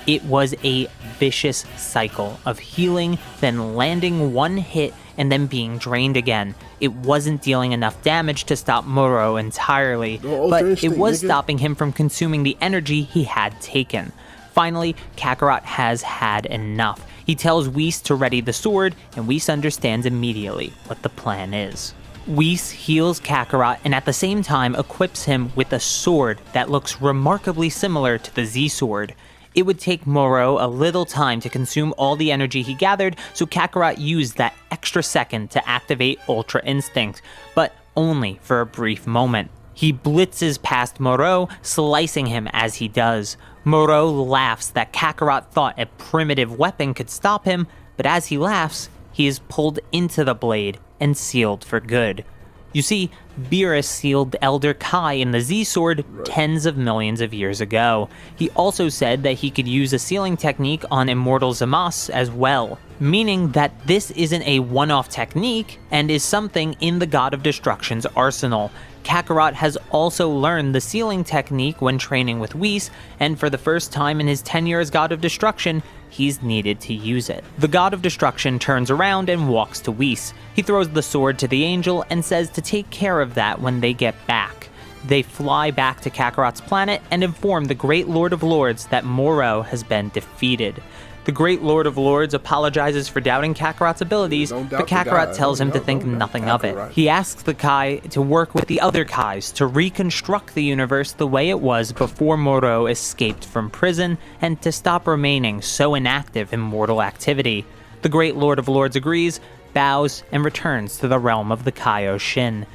It was a vicious cycle of healing, then landing one hit, and then being drained again. It wasn't dealing enough damage to stop Moro entirely, but it was stopping him from consuming the energy he had taken. Finally, Kakarot has had enough. He tells Whis to ready the sword, and Whis understands immediately what the plan is. Whis heals Kakarot and at the same time equips him with a sword that looks remarkably similar to the Z-Sword. It would take Moro a little time to consume all the energy he gathered, so Kakarot used that extra second to activate Ultra Instinct, but only for a brief moment. He blitzes past Moro, slicing him as he does. Moro laughs that Kakarot thought a primitive weapon could stop him, but as he laughs, he is pulled into the blade and sealed for good. You see, Beerus sealed Elder Kai in the Z-Sword tens of millions of years ago. He also said that he could use a sealing technique on Immortal Zamasu as well, meaning that this isn't a one-off technique and is something in the God of Destruction's arsenal. Kakarot has also learned the sealing technique when training with Whis, and for the first time in his tenure as God of Destruction, he's needed to use it. The God of Destruction turns around and walks to Whis. He throws the sword to the angel and says to take care of that when they get back. They fly back to Kakarot's planet and inform the Great Lord of Lords that Moro has been defeated. The Great Lord of Lords apologizes for doubting Kakarot's abilities, but Kakarot tells him to think nothing of it. He asks the Kai to work with the other Kais to reconstruct the universe the way it was before Moro escaped from prison, and to stop remaining so inactive in mortal activity. The Great Lord of Lords agrees, bows, and returns to the realm of the Kaioshin.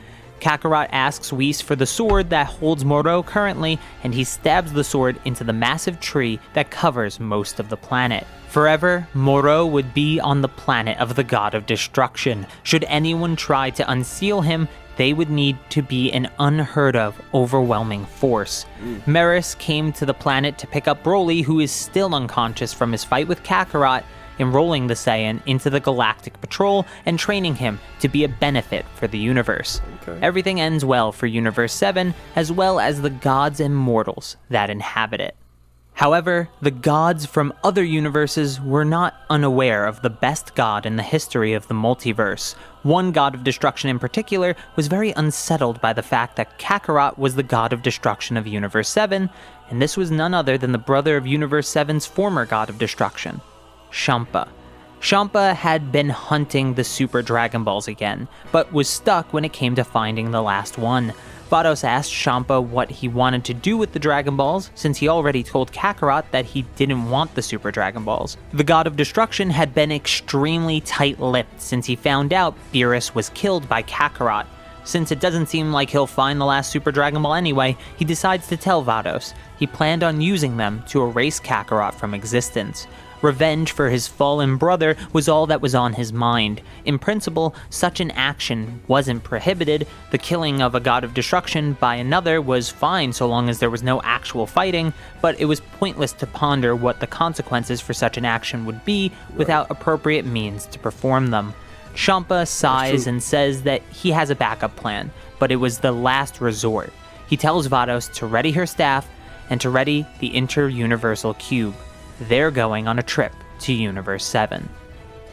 Kakarot asks Whis for the sword that holds Moro currently, and he stabs the sword into the massive tree that covers most of the planet. Forever, Moro would be on the planet of the God of Destruction. Should anyone try to unseal him, they would need to be an unheard of, overwhelming force. Beerus came to the planet to pick up Broly, who is still unconscious from his fight with Kakarot, enrolling the Saiyan into the Galactic Patrol and training him to be a benefit for the universe. Everything ends well for Universe 7, as well as the gods and mortals that inhabit it. However, the gods from other universes were not unaware of the best god in the history of the multiverse. One God of Destruction in particular was very unsettled by the fact that Kakarot was the God of Destruction of Universe 7, and this was none other than the brother of Universe 7's former God of Destruction, Champa. Champa had been hunting the Super Dragon Balls again, but was stuck when it came to finding the last one. Vados asked Champa what he wanted to do with the Dragon Balls, since he already told Kakarot that he didn't want the Super Dragon Balls. The God of Destruction had been extremely tight-lipped since he found out Beerus was killed by Kakarot. Since it doesn't seem like he'll find the last Super Dragon Ball anyway, he decides to tell Vados. He planned on using them to erase Kakarot from existence. Revenge for his fallen brother was all that was on his mind. In principle, such an action wasn't prohibited. The killing of a God of Destruction by another was fine so long as there was no actual fighting, but it was pointless to ponder what the consequences for such an action would be without appropriate means to perform them. Champa sighs and says that he has a backup plan, but it was the last resort. He tells Vados to ready her staff and to ready the Inter-Universal Cube. They're going on a trip to Universe 7.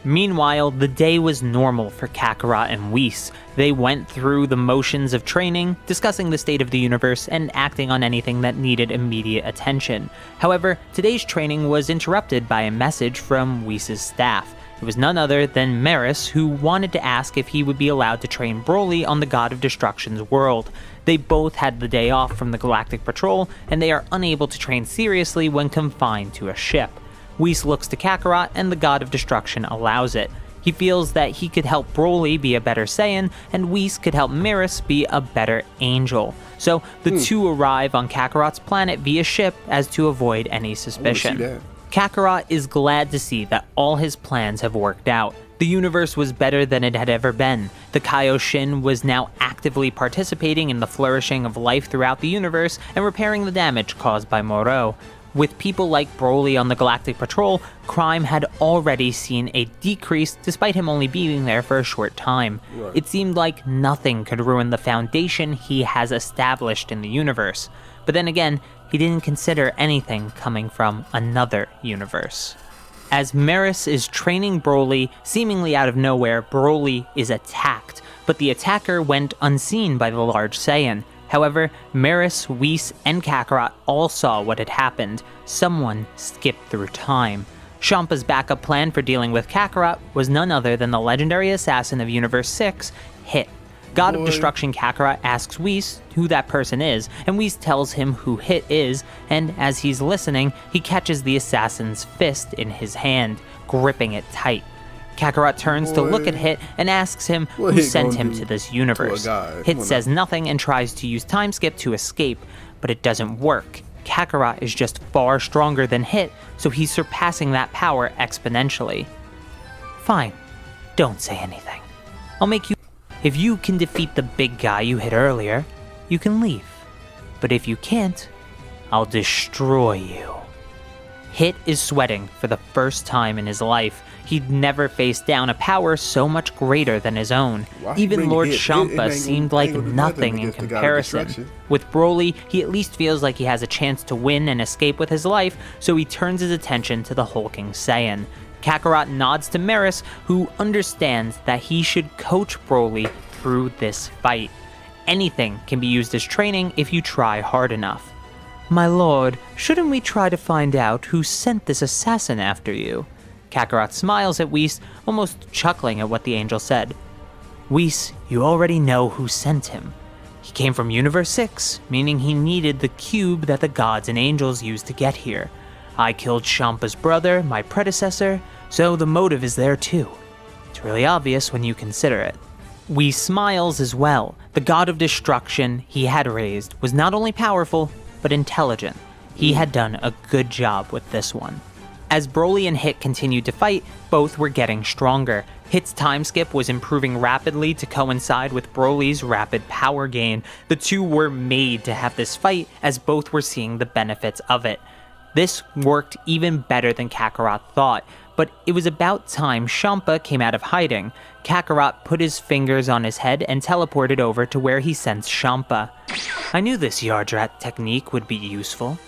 Meanwhile, the day was normal for Kakarot and Whis. They went through the motions of training, discussing the state of the universe and acting on anything that needed immediate attention. However, today's training was interrupted by a message from Whis' staff. It was none other than Beerus, who wanted to ask if he would be allowed to train Broly on the God of Destruction's world. They both had the day off from the Galactic Patrol, and they are unable to train seriously when confined to a ship. Whis looks to Kakarot, and the God of Destruction allows it. He feels that he could help Broly be a better Saiyan, and Whis could help Beerus be a better angel. So the two arrive on Kakarot's planet via ship as to avoid any suspicion. Kakarot is glad to see that all his plans have worked out. The universe was better than it had ever been. The Kaioshin was now actively participating in the flourishing of life throughout the universe and repairing the damage caused by Moro. With people like Broly on the Galactic Patrol, crime had already seen a decrease despite him only being there for a short time. Right. It seemed like nothing could ruin the foundation he has established in the universe. But then again, he didn't consider anything coming from another universe. As Beerus is training Broly, seemingly out of nowhere, Broly is attacked, but the attacker went unseen by the large Saiyan. However, Beerus, Whis, and Kakarot all saw what had happened. Someone skipped through time. Champa's backup plan for dealing with Kakarot was none other than the legendary assassin of Universe 6, Hit. God of Destruction Kakarot asks Whis who that person is, and Whis tells him who Hit is, and as he's listening, he catches the assassin's fist in his hand, gripping it tight. Kakarot turns to look at Hit and asks him who sent him to this universe. Hit says nothing and tries to use time skip to escape, but it doesn't work. Kakarot is just far stronger than Hit, so he's surpassing that power exponentially. Fine, don't say anything. I'll make you. If you can defeat the big guy you hit earlier, you can leave. But if you can't, I'll destroy you. Hit is sweating for the first time in his life. He'd never faced down a power so much greater than his own. Even Lord Champa seemed like nothing in comparison. With Broly, he at least feels like he has a chance to win and escape with his life, so he turns his attention to the hulking Saiyan. Kakarot nods to Beerus, who understands that he should coach Broly through this fight. Anything can be used as training if you try hard enough. My lord, shouldn't we try to find out who sent this assassin after you? Kakarot smiles at Whis, almost chuckling at what the angel said. Whis, you already know who sent him. He came from Universe 6, meaning he needed the cube that the gods and angels used to get here. I killed Champa's brother, my predecessor, so the motive is there too. It's really obvious when you consider it. Whis smiles as well. The god of destruction he had raised was not only powerful, but intelligent. He had done a good job with this one. As Broly and Hit continued to fight, both were getting stronger. Hit's time skip was improving rapidly to coincide with Broly's rapid power gain. The two were made to have this fight, as both were seeing the benefits of it. This worked even better than Kakarot thought, but it was about time Champa came out of hiding. Kakarot put his fingers on his head and teleported over to where he sensed Champa. I knew this Yardrat technique would be useful.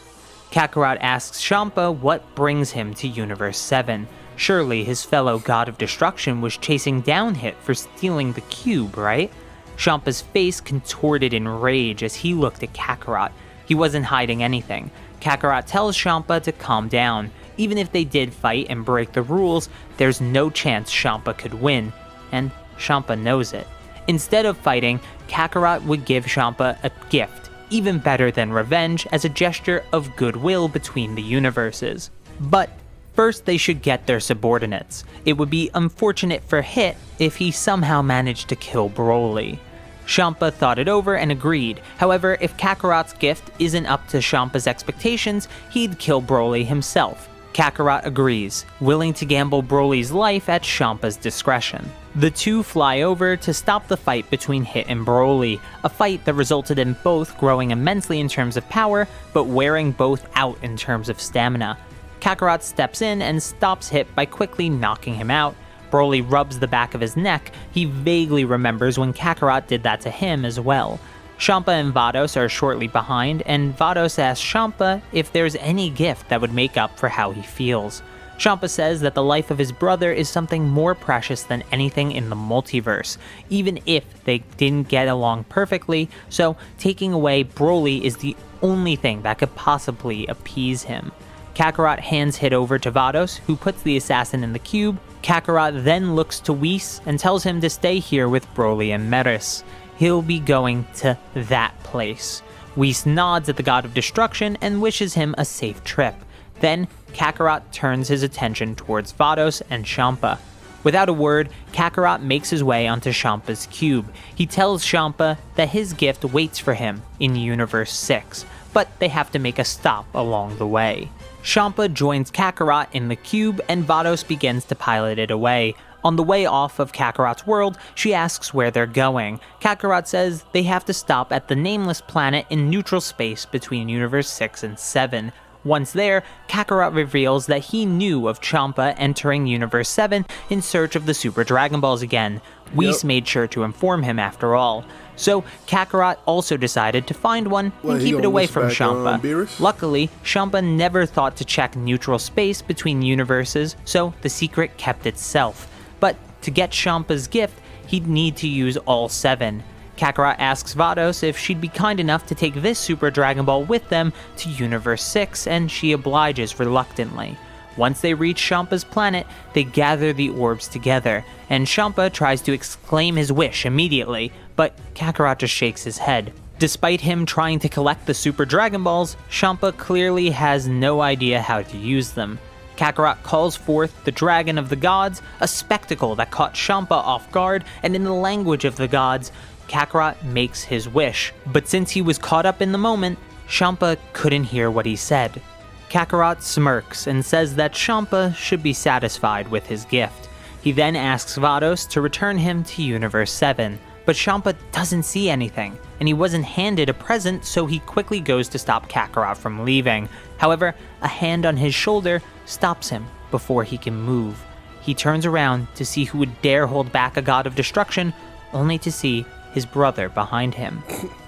Kakarot asks Champa what brings him to Universe 7. Surely his fellow god of destruction was chasing down Hit for stealing the cube, right? Champa's face contorted in rage as he looked at Kakarot. He wasn't hiding anything. Kakarot tells Champa to calm down. Even if they did fight and break the rules, there's no chance Champa could win, and Champa knows it. Instead of fighting, Kakarot would give Champa a gift, even better than revenge, as a gesture of goodwill between the universes. But first they should get their subordinates. It would be unfortunate for Hit if he somehow managed to kill Broly. Champa thought it over and agreed. However, if Kakarot's gift isn't up to Champa's expectations, he'd kill Broly himself. Kakarot agrees, willing to gamble Broly's life at Champa's discretion. The two fly over to stop the fight between Hit and Broly, a fight that resulted in both growing immensely in terms of power, but wearing both out in terms of stamina. Kakarot steps in and stops Hit by quickly knocking him out. Broly rubs the back of his neck. He vaguely remembers when Kakarot did that to him as well. Champa and Vados are shortly behind, and Vados asks Champa if there's any gift that would make up for how he feels. Champa says that the life of his brother is something more precious than anything in the multiverse, even if they didn't get along perfectly, so taking away Broly is the only thing that could possibly appease him. Kakarot hands it over to Vados, who puts the assassin in the cube. Kakarot then looks to Whis and tells him to stay here with Broly and Beerus. He'll be going to that place. Whis nods at the God of Destruction and wishes him a safe trip. Then, Kakarot turns his attention towards Vados and Champa. Without a word, Kakarot makes his way onto Champa's cube. He tells Champa that his gift waits for him in Universe 6, but they have to make a stop along the way. Champa joins Kakarot in the cube, and Vados begins to pilot it away. On the way off of Kakarot's world, she asks where they're going. Kakarot says they have to stop at the nameless planet in neutral space between Universe 6 and 7. Once there, Kakarot reveals that he knew of Champa entering Universe 7 in search of the Super Dragon Balls again. Whis made sure to inform him after all. So Kakarot also decided to find one and keep it away from Champa. Luckily, Champa never thought to check neutral space between universes, so the secret kept itself. But to get Champa's gift, he'd need to use all 7. Kakarot asks Vados if she'd be kind enough to take this Super Dragon Ball with them to Universe 6, and she obliges reluctantly. Once they reach Champa's planet, they gather the orbs together, and Champa tries to exclaim his wish immediately, but Kakarot just shakes his head. Despite him trying to collect the Super Dragon Balls, Champa clearly has no idea how to use them. Kakarot calls forth the Dragon of the Gods, a spectacle that caught Champa off guard, and in the language of the gods, Kakarot makes his wish. But since he was caught up in the moment, Champa couldn't hear what he said. Kakarot smirks and says that Champa should be satisfied with his gift. He then asks Vados to return him to Universe 7, but Champa doesn't see anything, and he wasn't handed a present, so he quickly goes to stop Kakarot from leaving. However, a hand on his shoulder stops him before he can move. He turns around to see who would dare hold back a God of Destruction, only to see his brother behind him.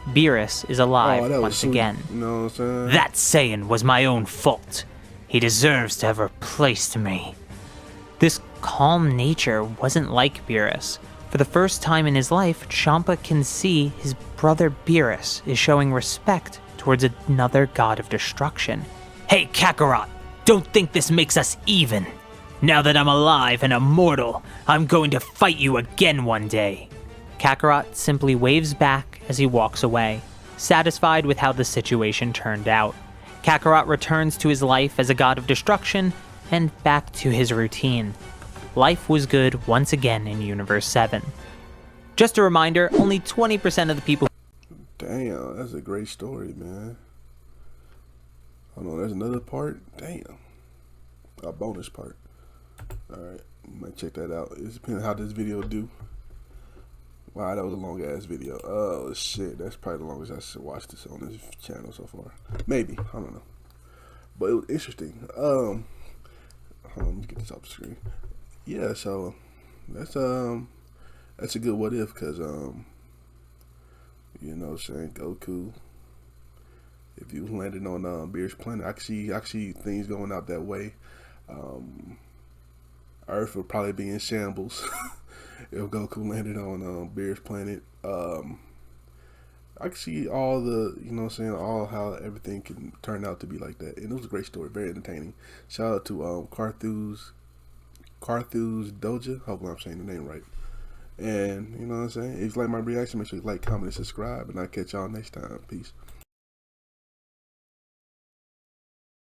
Beerus is alive once again. You know what I'm saying? That Saiyan was my own fault. He deserves to have replaced me. This calm nature wasn't like Beerus. For the first time in his life, Champa can see his brother Beerus is showing respect towards another God of Destruction. Hey Kakarot, don't think this makes us even. Now that I'm alive and immortal, I'm going to fight you again one day. Kakarot simply waves back as he walks away, satisfied with how the situation turned out. Kakarot returns to his life as a God of Destruction and back to his routine. Life was good once again in Universe 7. Just a reminder, only 20% of the people... Damn, that's a great story, man. Hold on, there's another part? Damn. A bonus part. Alright, might check that out. It depends how this video do. Wow, that was a long ass video. Oh shit, that's probably the longest I watched this on this channel so far. Maybe, I don't know. But it was interesting. Hold on, let me get this off the screen. Yeah, so that's a good what if, cause you know what I'm saying, Goku, if you landed on Beerus planet, I can see things going out that way. Earth would probably be in shambles if Goku landed on Beerus planet. I can see all the, you know what I'm saying, all how everything can turn out to be like that. And it was a great story, very entertaining. Shout out to Carthu's Doja. Hopefully I'm saying the name right. And you know what I'm saying, if you like my reaction, make sure you like, comment, and subscribe, and I'll catch y'all next time. Peace.